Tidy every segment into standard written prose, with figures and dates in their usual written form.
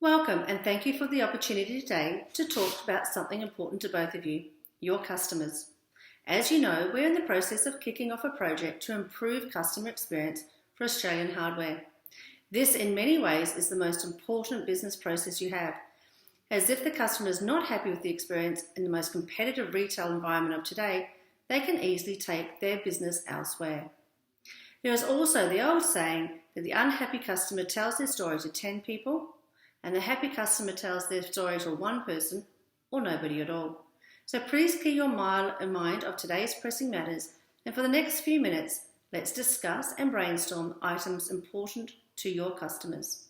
Welcome and thank you for the opportunity today to talk about something important to both of you, your customers. As you know, we're in the process of kicking off a project to improve customer experience for Australian hardware. This in many ways is the most important business process you have, as if the customer is not happy with the experience in the most competitive retail environment of today, they can easily take their business elsewhere. There is also the old saying that the unhappy customer tells their story to 10 people, and the happy customer tells their story to one person or nobody at all. So please keep your mind in mind of today's pressing matters, and for the next few minutes, let's discuss and brainstorm items important to your customers.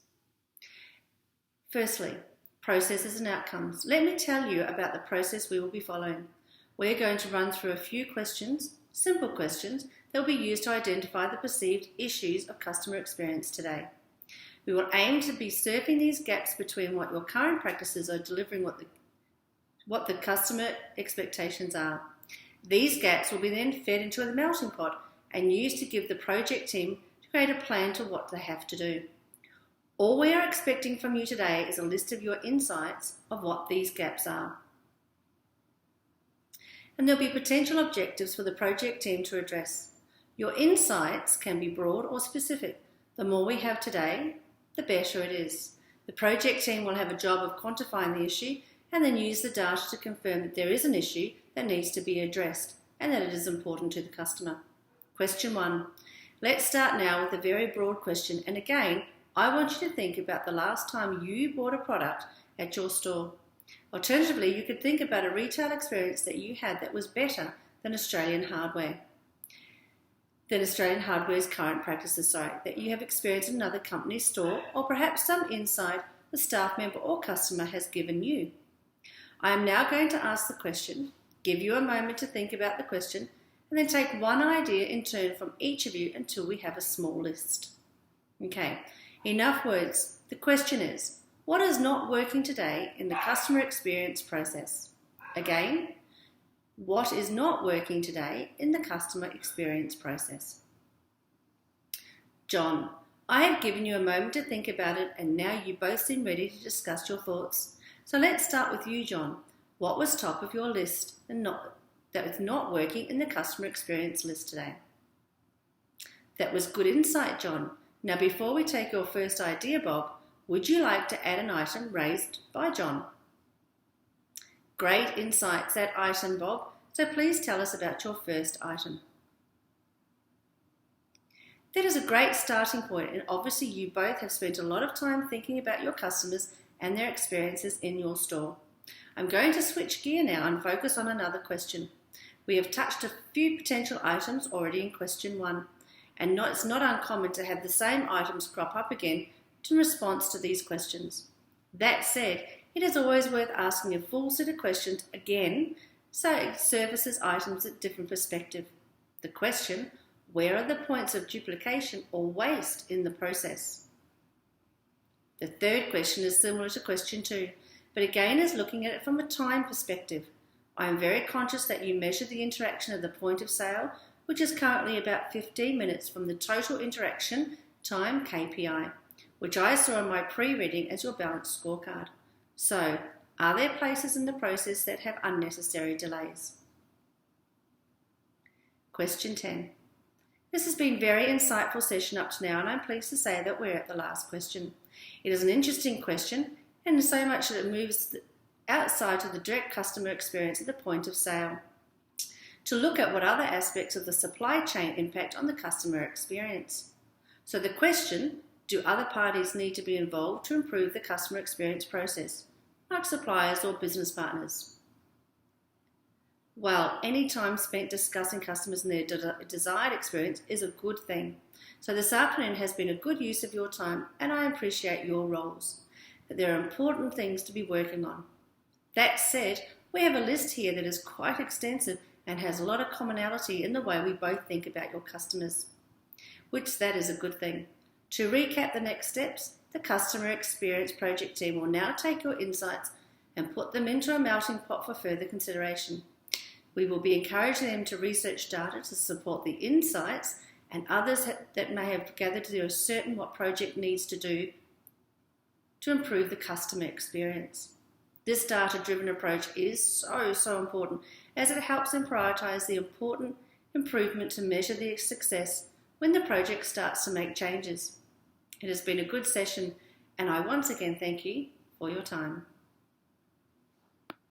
Firstly, processes and outcomes. Let me tell you about the process we will be following. We're going to run through a few questions, simple questions, that will be used to identify the perceived issues of customer experience today. We will aim to be surfing these gaps between what your current practices are delivering, what the customer expectations are. These gaps will be then fed into the melting pot and used to give the project team to create a plan to what they have to do. All we are expecting from you today is a list of your insights of what these gaps are. And there'll be potential objectives for the project team to address. Your insights can be broad or specific. The more we have today, the better it is. The project team will have a job of quantifying the issue and then use the data to confirm that there is an issue that needs to be addressed and that it is important to the customer. Question 1. Let's start now with a very broad question, and again, I want you to think about the last time you bought a product at your store. Alternatively, you could think about a retail experience that you had that was better than Australian Hardware's current practices, that you have experienced in another company's store, or perhaps some insight the staff member or customer has given you. I am now going to ask the question, give you a moment to think about the question, and then take one idea in turn from each of you until we have a small list. Okay, enough words. The question is, what is not working today in the customer experience process? Again, what is not working today in the customer experience process? John, I have given you a moment to think about it, and now you both seem ready to discuss your thoughts. So let's start with you, John. What was top of your list that was not working in the customer experience list today? That was good insight, John. Now before we take your first idea, Bob, would you like to add an item raised by John? Great insights, that item, Bob. So please tell us about your first item. That is a great starting point, and obviously you both have spent a lot of time thinking about your customers and their experiences in your store. I'm going to switch gear now and focus on another question. We have touched a few potential items already in question 1, and it's not uncommon to have the same items crop up again in response to these questions. That said, it is always worth asking a full set of questions again so it surfaces items at different perspective. The question, where are the points of duplication or waste in the process? The third question is similar to question 2, but again is looking at it from a time perspective. I am very conscious that you measure the interaction at the point of sale, which is currently about 15 minutes from the total interaction time KPI, which I saw in my pre-reading as your balanced scorecard. So, are there places in the process that have unnecessary delays? Question 10. This has been a very insightful session up to now, and I'm pleased to say that we're at the last question. It is an interesting question, and so much that it moves outside of the direct customer experience at the point of sale, to look at what other aspects of the supply chain impact on the customer experience. So the question, do other parties need to be involved to improve the customer experience process, like suppliers or business partners? Well, any time spent discussing customers and their desired experience is a good thing. So this afternoon has been a good use of your time, and I appreciate your roles. But there are important things to be working on. That said, we have a list here that is quite extensive and has a lot of commonality in the way we both think about your customers, which that is a good thing. To recap the next steps, the customer experience project team will now take your insights and put them into a melting pot for further consideration. We will be encouraging them to research data to support the insights and others that may have gathered to ascertain what project needs to do to improve the customer experience. This data-driven approach is so important as it helps them prioritise the important improvement to measure their success when the project starts to make changes. It has been a good session, and I once again thank you for your time.